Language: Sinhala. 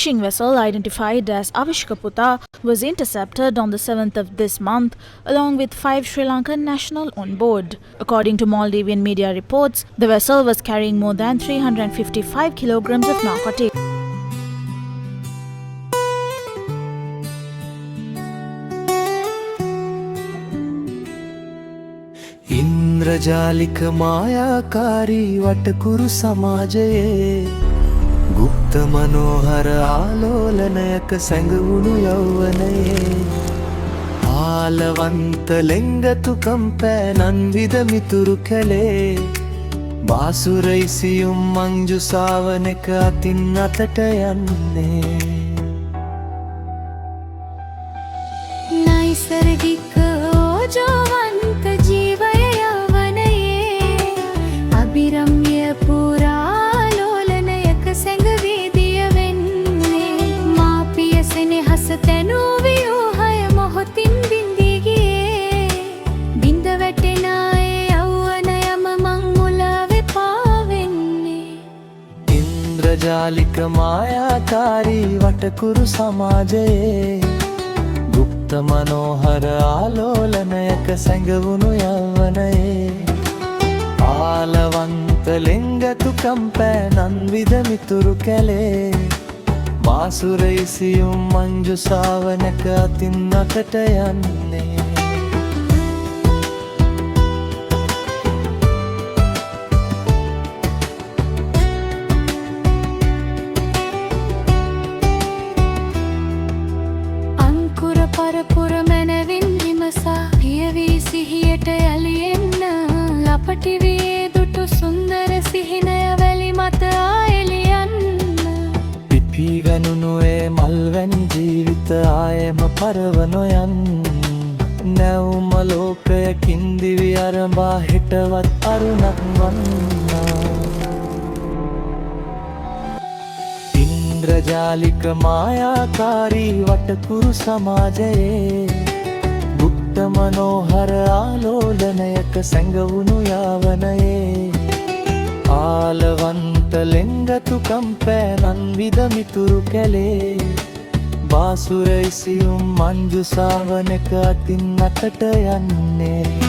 fishing vessel identified as Avishkaputa was intercepted on the 7th of this month, along with 5 Sri Lankan nationals on board. According to Maldivian media reports, the vessel was carrying more than 355 kilograms of narcotics. इंद्रजालिक मायाकारी वटकुरु समाजये गुप्त मनोहर आलोलनयक सැඟවුණු යෞවනයේ ආලවන්ත ලෙංගතු කම්පෑනන් විද මිතුරු කළේ බාසුර ඉසියුම් මංජු සාවනක අතින් අතට යන්නේ නයිසර්ගික ඕජෝවන්ත ජීවය යෞවනයේ අබිරම්‍ය පුරා තැනූ ව්‍යූහය මොහොතින් බිඳී ගියේ බිඳ වැටෙනායේ යෞවනයම මං මුලාවේ පාවෙන්නේ ඉන්ද්‍රජාලික මායාකාරී වටකුරු සමාජයේ ගුප්ත මනෝහර ආලෝලනයක සැඟවුණු යෞවනයේ ආලවන්ත ලෙංගතු කම්පෑනන් විද මිතුරු කැලේ බාසුර ඉසියුම් මංජු සාවනක අතින් අතට යන්නේ අංකුර පරපුර මැනවින් විමසා පියවී සිහියට යලි එන්න ලපටි වියේ දුටු සුන්දර සිහිනය වැලි මත ආයෙලියන්න පිගනුනුවේ මල්වැනි ජීවිත ආයම පරවනොයන් නැවුම ලෝකයකින් දිවි අරඹා හිටවත් අරුණක් වන්නා ඉන්ද්‍රජාලික මායාකාරී වටකුරු සමාජයේ ගුප්ත මනෝහර ආලෝලනයක සැඟවුණු යාවනයේ ආලවන්ත ලෙංගතු කම්පෑනන් විද මිතුරු කැලේ බාසුර ඉසියුම් මංජු සාවනක අතින් අතට යන්නේ